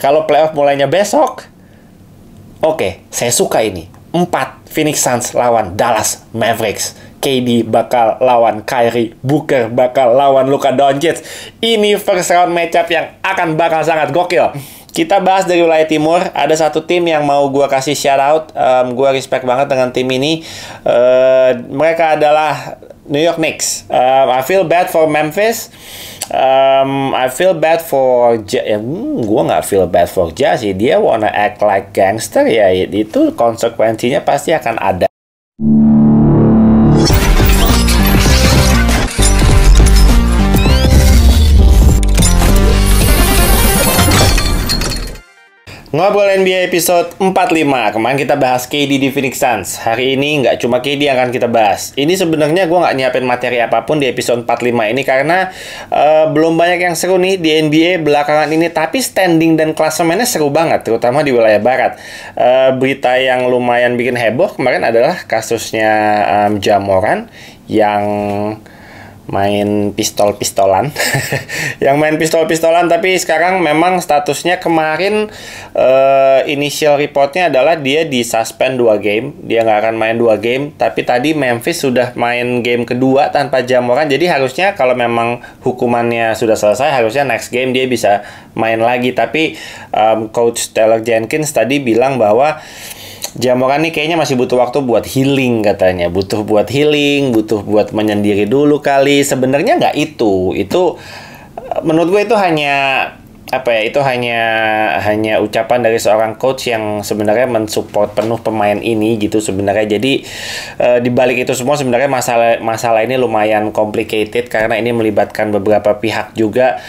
Kalau playoff mulainya besok, oke, saya suka ini. 4 Phoenix Suns lawan Dallas Mavericks. KD bakal lawan Kyrie, Booker bakal lawan Luka Doncic. Ini first round matchup yang bakal sangat gokil. Kita bahas dari wilayah timur. Ada satu tim yang mau gue kasih shout out. Gue respect banget dengan tim ini. Mereka adalah New York Knicks. I feel bad for Memphis. I feel bad for gue nggak feel bad for Ja sih. Dia wanna act like gangster ya. Itu konsekuensinya pasti akan ada. Ngobrol NBA episode 45. Kemarin kita bahas KD di Phoenix Suns. Hari ini nggak cuma KD yang akan kita bahas. Ini sebenarnya gue nggak nyiapin materi apapun di episode 45 ini karena belum banyak yang seru nih di NBA belakangan ini. Tapi standing dan klasemennya seru banget, terutama di wilayah barat. Berita yang lumayan bikin heboh kemarin adalah kasusnya Ja Morant yang main pistol-pistolan yang main pistol-pistolan, tapi sekarang memang statusnya kemarin initial reportnya adalah dia disuspend 2 game. Dia nggak akan main 2 game, tapi tadi Memphis sudah main game kedua tanpa Ja Morant. Jadi harusnya kalau memang hukumannya sudah selesai, harusnya next game dia bisa main lagi. Tapi Coach Taylor Jenkins tadi bilang bahwa Ja Morant nih kayaknya masih butuh waktu buat healing katanya. Butuh buat healing, butuh buat menyendiri dulu kali. Sebenarnya nggak itu. Itu menurut gue itu hanya itu hanya ucapan dari seorang coach yang sebenarnya mensupport penuh pemain ini gitu sebenarnya. Jadi di balik itu semua sebenarnya masalah ini lumayan complicated karena ini melibatkan beberapa pihak juga.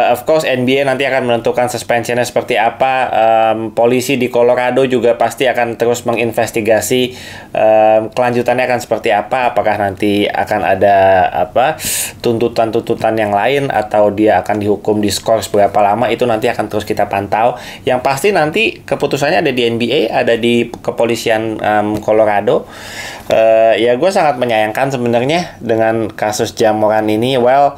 Of course NBA nanti akan menentukan suspensionnya seperti apa. Polisi di Colorado juga pasti akan terus menginvestigasi kelanjutannya akan seperti apa. Apakah nanti akan ada tuntutan-tuntutan yang lain atau dia akan dihukum di skor berapa lama, itu nanti akan terus kita pantau. Yang pasti nanti keputusannya ada di NBA, ada di kepolisian Colorado. Ya gue sangat menyayangkan sebenarnya dengan kasus Ja Morant ini. Well,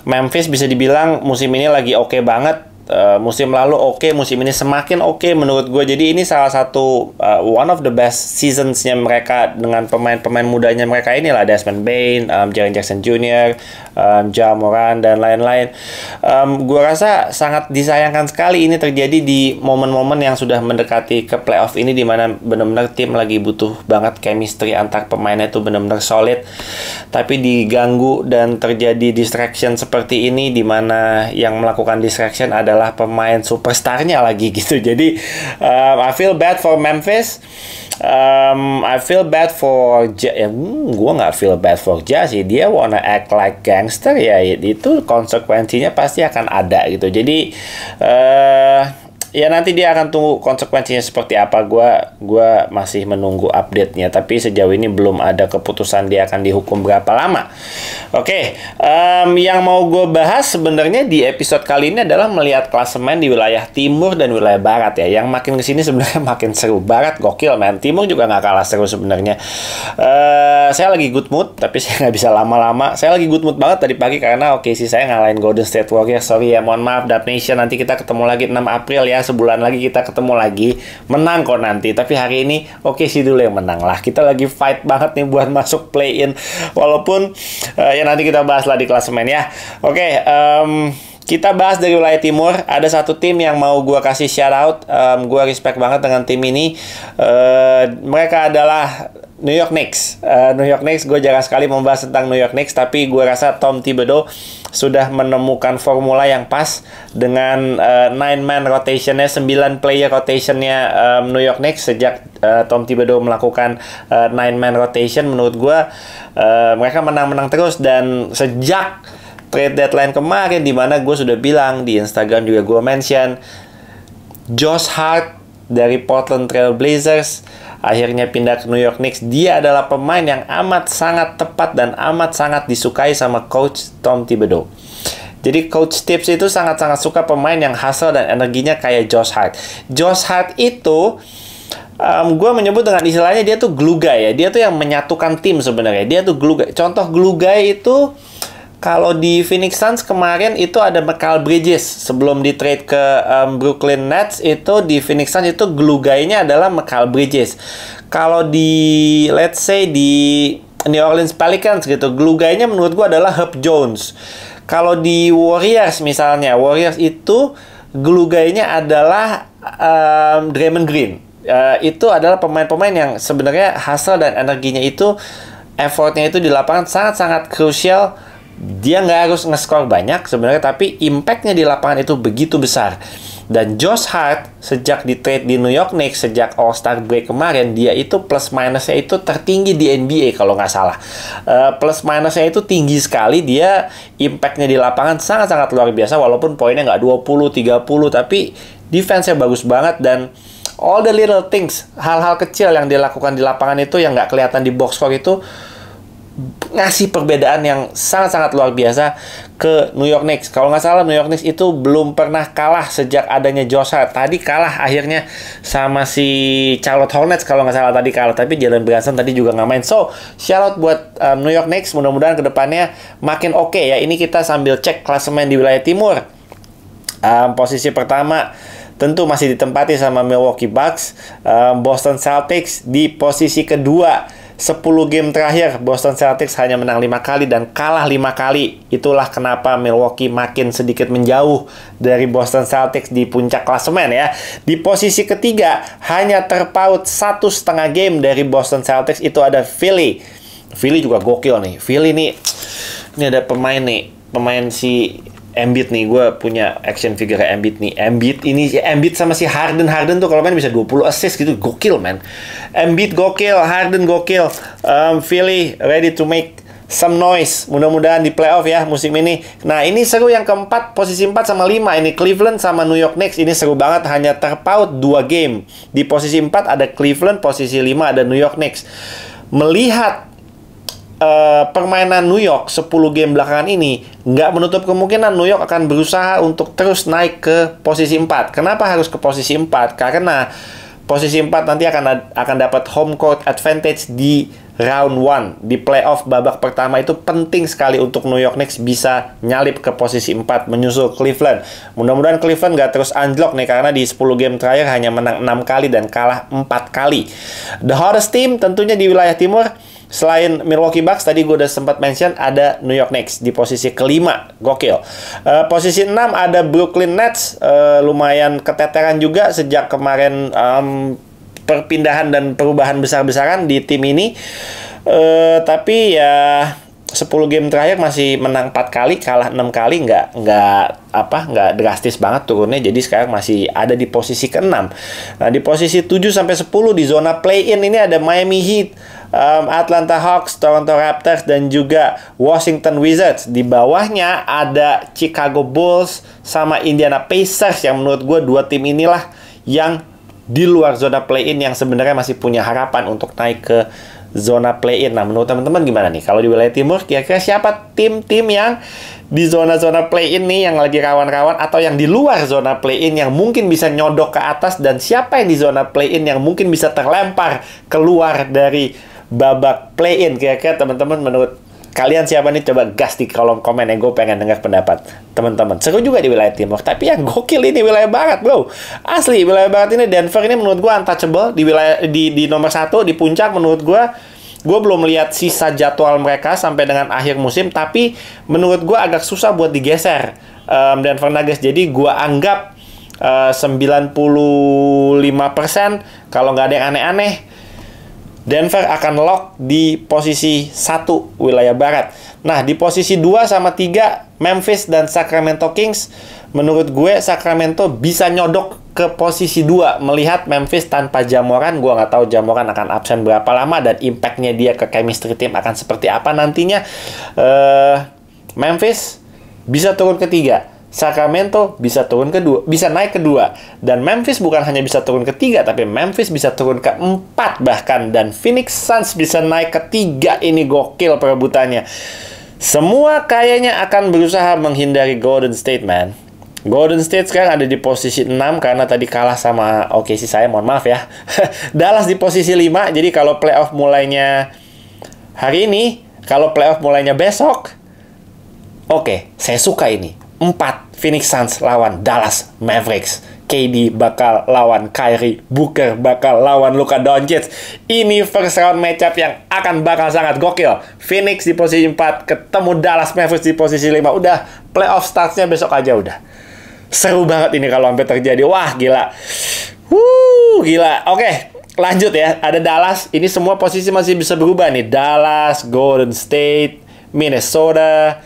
Memphis bisa dibilang musim ini lagi oke banget. Musim lalu oke, musim ini semakin oke menurut gue. Jadi ini salah satu one of the best seasonsnya mereka dengan pemain-pemain mudanya mereka inilah. Desmond Bane, Jaren Jackson Jr., Ja Morant dan lain-lain. Gue rasa sangat disayangkan sekali ini terjadi di momen-momen yang sudah mendekati ke playoff ini, dimana benar-benar tim lagi butuh banget chemistry antar pemainnya itu benar-benar solid, tapi diganggu dan terjadi distraction seperti ini, dimana yang melakukan distraction adalah pemain superstarnya lagi gitu. Jadi I feel bad for Memphis. I feel bad for Ja. Gue nggak feel bad for Ja sih. Dia wanna act like gangster ya. Itu konsekuensinya pasti akan ada gitu. Jadi ya nanti dia akan tunggu konsekuensinya seperti apa. Gua masih menunggu update-nya. Tapi sejauh ini belum ada keputusan dia akan dihukum berapa lama. Oke, yang mau gue bahas sebenarnya di episode kali ini adalah melihat klasemen di wilayah timur dan wilayah barat ya. Yang makin kesini sebenarnya makin seru. Barat gokil man. Timur juga nggak kalah seru sebenarnya. Saya lagi good mood, tapi saya nggak bisa lama-lama. Saya lagi good mood banget tadi pagi karena sih saya ngalahin Golden State Warriors. Sorry ya, mohon maaf Dub Nation. Nanti kita ketemu lagi 6 April ya. Sebulan lagi kita ketemu lagi. Menang kok nanti. Tapi hari ini sih dulu yang menang lah. Kita lagi fight banget nih buat masuk play-in. Walaupun ya nanti kita bahas lah di klasemen ya. Kita bahas dari wilayah timur. Ada satu tim yang mau gue kasih shout out. Gue respect banget dengan tim ini. Mereka adalah New York Knicks. New York Knicks, gue jarang sekali membahas tentang New York Knicks, tapi gue rasa Tom Thibodeau sudah menemukan formula yang pas dengan 9-man rotationnya, 9 player rotationnya New York Knicks. Sejak Tom Thibodeau melakukan 9-man rotation, menurut gue mereka menang-menang terus. Dan sejak trade deadline kemarin, dimana gue sudah bilang di Instagram juga gue mention Josh Hart dari Portland Trail Blazers akhirnya pindah ke New York Knicks. Dia adalah pemain yang amat sangat tepat dan amat sangat disukai sama Coach Tom Thibodeau. Jadi Coach Tibbs itu sangat-sangat suka pemain yang hustle dan energinya kayak Josh Hart. Josh Hart itu gue menyebut dengan istilahnya dia tuh glue guy ya. Dia tuh yang menyatukan tim sebenarnya. Dia tuh glue guy. Contoh glue guy itu Kalau di Phoenix Suns kemarin itu ada Mikal Bridges sebelum di trade ke Brooklyn Nets. Itu di Phoenix Suns itu glue guy-nya adalah Mikal Bridges. Kalau di let's say di New Orleans Pelicans gitu, glue guy-nya menurut gua adalah Herb Jones. Kalau di Warriors misalnya, Warriors itu glue guy-nya adalah Draymond Green. Itu adalah pemain-pemain yang sebenarnya hasil dan energinya itu, effortnya itu di lapangan sangat-sangat krusial. Dia nggak harus nge-score banyak sebenarnya, tapi impact-nya di lapangan itu begitu besar. Dan Josh Hart sejak di trade di New York Knicks, sejak All-Star break kemarin, dia itu plus minusnya itu tertinggi di NBA kalau nggak salah. Plus minusnya itu tinggi sekali. Dia impact-nya di lapangan sangat-sangat luar biasa, walaupun poinnya nggak 20-30, tapi defense-nya bagus banget. Dan all the little things, hal-hal kecil yang dia lakukan di lapangan itu yang nggak kelihatan di box score itu ngasih perbedaan yang sangat-sangat luar biasa ke New York Knicks. Kalau nggak salah New York Knicks itu belum pernah kalah sejak adanya Josh Hart. Tadi kalah akhirnya sama si Charlotte Hornets kalau nggak salah tadi kalah. Tapi Jalen Brunson tadi juga nggak main. So, shout out buat New York Knicks. Mudah-mudahan kedepannya makin oke ya. Ini kita sambil cek klasemen di wilayah timur. Posisi pertama tentu masih ditempati sama Milwaukee Bucks. Boston Celtics di posisi kedua. 10 game terakhir Boston Celtics hanya menang 5 kali dan kalah 5 kali. Itulah kenapa Milwaukee makin sedikit menjauh dari Boston Celtics di puncak klasemen ya. Di posisi ketiga hanya terpaut 1,5 game dari Boston Celtics, itu ada Philly. Philly juga gokil nih. Philly nih, ini ada pemain si Embiid nih, gue punya action figure Embiid nih. Embiid sama si Harden tuh kalau main bisa 20 assist gitu, gokil man. Embiid gokil, Harden gokil. Philly ready to make some noise. Mudah-mudahan di playoff ya musim ini. Nah ini seru yang keempat, posisi 4 sama 5. Ini Cleveland sama New York Knicks. Ini seru banget, hanya terpaut 2 game. Di posisi 4 ada Cleveland, posisi 5 ada New York Knicks. Melihat permainan New York 10 game belakangan ini, nggak menutup kemungkinan New York akan berusaha untuk terus naik ke posisi 4. Kenapa harus ke posisi 4? Karena posisi 4 nanti akan dapat home court advantage di round 1. Di playoff babak pertama itu penting sekali untuk New York Knicks bisa nyalip ke posisi 4 menyusul Cleveland. Mudah-mudahan Cleveland nggak terus anjlok nih, karena di 10 game terakhir hanya menang 6 kali dan kalah 4 kali. The hottest team tentunya di wilayah timur, selain Milwaukee Bucks, tadi gue udah sempat mention, ada New York Knicks di posisi kelima. Gokil. Posisi 6 ada Brooklyn Nets. Lumayan keteteran juga sejak kemarin perpindahan dan perubahan besar-besaran di tim ini. Tapi ya 10 game terakhir masih menang 4 kali, kalah 6 kali, nggak drastis banget turunnya. Jadi sekarang masih ada di posisi ke-6. Nah, di posisi 7 sampai 10 di zona play-in ini ada Miami Heat, Atlanta Hawks, Toronto Raptors, dan juga Washington Wizards. Di bawahnya ada Chicago Bulls sama Indiana Pacers, yang menurut gue dua tim inilah yang di luar zona play-in yang sebenarnya masih punya harapan untuk naik ke zona play-in. Nah, menurut teman-teman gimana nih? Kalau di wilayah timur, kira-kira siapa tim-tim yang di zona-zona play-in nih yang lagi rawan-rawan, atau yang di luar zona play-in yang mungkin bisa nyodok ke atas, dan siapa yang di zona play-in yang mungkin bisa terlempar keluar dari babak play-in? Kira-kira teman-teman menurut kalian siapa nih? Coba gas di kolom komen ya, gue pengen dengar pendapat teman-teman. Seru juga di wilayah timur, tapi yang gokil ini wilayah barat bro. Asli wilayah barat ini, Denver ini menurut gue untouchable di wilayah di nomor 1 di puncak. Menurut gue belum lihat sisa jadwal mereka sampai dengan akhir musim, tapi menurut gue agak susah buat digeser Denver Nuggets. Jadi gue anggap 95% kalau nggak ada yang aneh-aneh, Denver akan lock di posisi 1 wilayah barat. Nah, di posisi 2 sama 3 Memphis dan Sacramento Kings. Menurut gue Sacramento bisa nyodok ke posisi 2. Melihat Memphis tanpa Ja Morant, gue nggak tahu Ja Morant akan absen berapa lama dan impact-nya dia ke chemistry team akan seperti apa nantinya. Memphis bisa turun ke 3. Sacramento bisa turun ke 2, bisa naik ke 2. Dan Memphis bukan hanya bisa turun ke 3, tapi Memphis bisa turun ke 4 bahkan. Dan Phoenix Suns bisa naik ke 3. Ini gokil perebutannya. Semua kayaknya akan berusaha menghindari Golden State, man. Golden State sekarang ada di posisi 6 karena tadi kalah sama OKC, saya mohon maaf ya. Dallas di posisi 5. Jadi kalau playoff mulainya hari ini, kalau playoff mulainya besok, Oke, saya suka ini. 4 Phoenix Suns lawan Dallas Mavericks. KD bakal lawan Kyrie, Booker bakal lawan Luka Doncic. Ini first round matchup yang bakal sangat gokil. Phoenix di posisi 4 ketemu Dallas Mavericks di posisi 5. Udah, playoff startsnya besok aja udah. Seru banget ini kalau sampai terjadi. Wah, gila. Gila. Oke, lanjut ya. Ada Dallas. Ini semua posisi masih bisa berubah nih. Dallas, Golden State, Minnesota,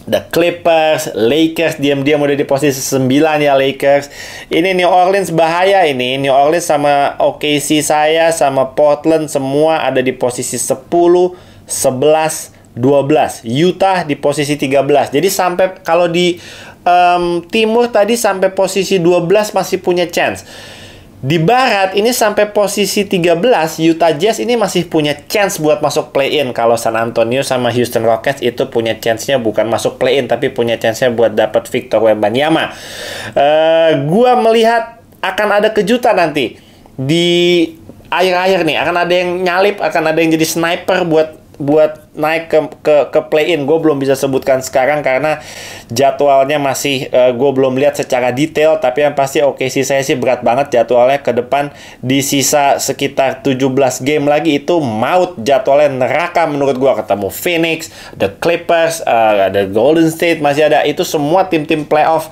The Clippers, Lakers diam-diam udah di posisi 9 ya Lakers. Ini New Orleans bahaya ini. New Orleans sama OKC saya sama Portland semua ada di posisi 10, 11, 12. Utah di posisi 13. Jadi sampai kalau di timur tadi sampai posisi 12 masih punya chance. Di barat ini sampai posisi 13, Utah Jazz ini masih punya chance buat masuk play-in. Kalau San Antonio sama Houston Rockets itu punya chance-nya bukan masuk play-in, tapi punya chance-nya buat dapat Victor Wembanyama. Gua melihat akan ada kejutan nanti di akhir-akhir nih. Akan ada yang nyalip, akan ada yang jadi sniper buat naik ke play-in. Gue belum bisa sebutkan sekarang karena jadwalnya masih gue belum lihat secara detail, tapi yang pasti OKC saya sih berat banget jadwalnya ke depan. Di sisa sekitar 17 game lagi itu maut, jadwalnya neraka menurut gue. Ketemu Phoenix, The Clippers, ada Golden State masih ada. Itu semua tim-tim playoff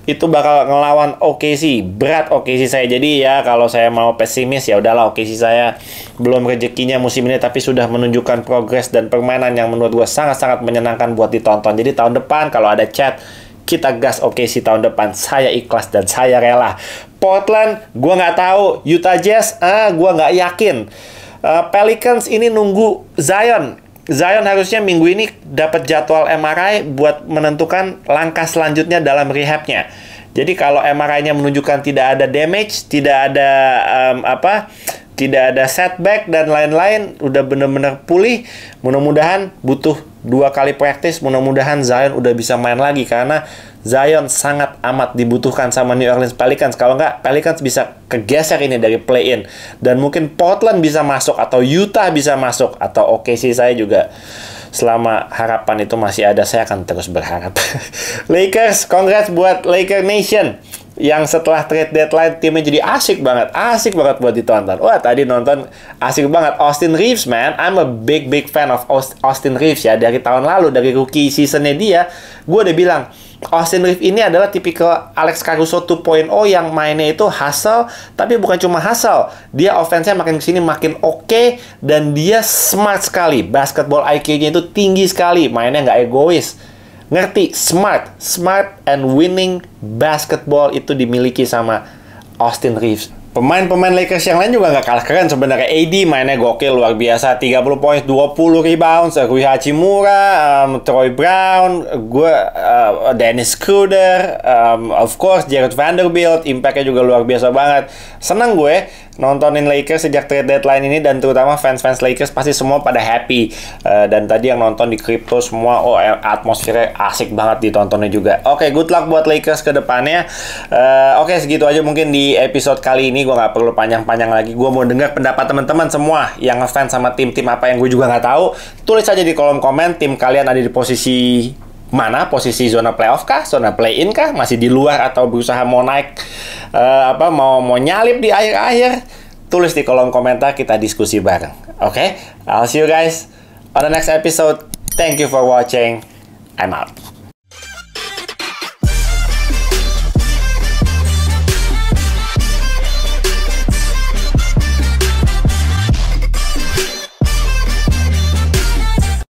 itu bakal ngelawan OKC. Berat OKC saya. Jadi ya kalau saya mau pesimis ya udahlah, OKC saya belum rezekinya musim ini, tapi sudah menunjukkan progres dan permainan yang menurut gue sangat-sangat menyenangkan buat ditonton. Jadi tahun depan kalau ada chat, kita gas OKC tahun depan. Saya ikhlas dan saya rela. Portland, gue nggak tahu. Utah Jazz, gue nggak yakin. Pelicans ini nunggu Zion. Zion harusnya minggu ini dapat jadwal MRI buat menentukan langkah selanjutnya dalam rehabnya. Jadi kalau MRI-nya menunjukkan tidak ada damage, tidak ada tidak ada setback dan lain-lain, udah bener-bener pulih. Mudah-mudahan butuh 2 kali praktis, mudah-mudahan Zion udah bisa main lagi karena Zion sangat amat dibutuhkan sama New Orleans Pelicans. Kalau nggak, Pelicans bisa kegeser ini dari play-in. Dan mungkin Portland bisa masuk, atau Utah bisa masuk, atau OKC saya juga. Selama harapan itu masih ada, saya akan terus berharap. Lakers, congrats buat Laker Nation. Yang setelah trade deadline timnya jadi asik banget buat ditonton. Wah, tadi nonton asik banget. Austin Reeves, man, I'm a big fan of Austin Reeves ya. Dari tahun lalu, dari rookie seasonnya dia, gue udah bilang Austin Reeves ini adalah tipikal Alex Caruso 2.0 yang mainnya itu hustle, tapi bukan cuma hustle. Dia offense-nya makin kesini makin oke, dan dia smart sekali. Basketball IQ-nya itu tinggi sekali, mainnya nggak egois. Ngerti, smart and winning basketball itu dimiliki sama Austin Reeves. Pemain-pemain Lakers yang lain juga nggak kalah keren sebenarnya. AD mainnya gokil, luar biasa. 30 poin, 20 rebounds. Rui Hachimura, Troy Brown, Dennis Schroeder, of course Jared Vanderbilt. Impact-nya juga luar biasa banget. Seneng gue nontonin Lakers sejak trade deadline ini, dan terutama fans-fans Lakers pasti semua pada happy. Dan tadi yang nonton di crypto semua, atmosfernya asik banget ditontonnya juga. Oke, good luck buat Lakers ke depannya. Oke, segitu aja mungkin di episode kali ini. Gue nggak perlu panjang-panjang lagi. Gue mau dengar pendapat teman-teman semua yang ngefans sama tim-tim apa yang gue juga nggak tahu. Tulis aja di kolom komen, tim kalian ada di posisi mana? Posisi zona playoff kah? Zona play-in kah? Masih di luar atau berusaha mau naik? Mau nyalip di akhir-akhir? Tulis di kolom komentar, kita diskusi bareng. Oke? I'll see you guys on the next episode. Thank you for watching. I'm out.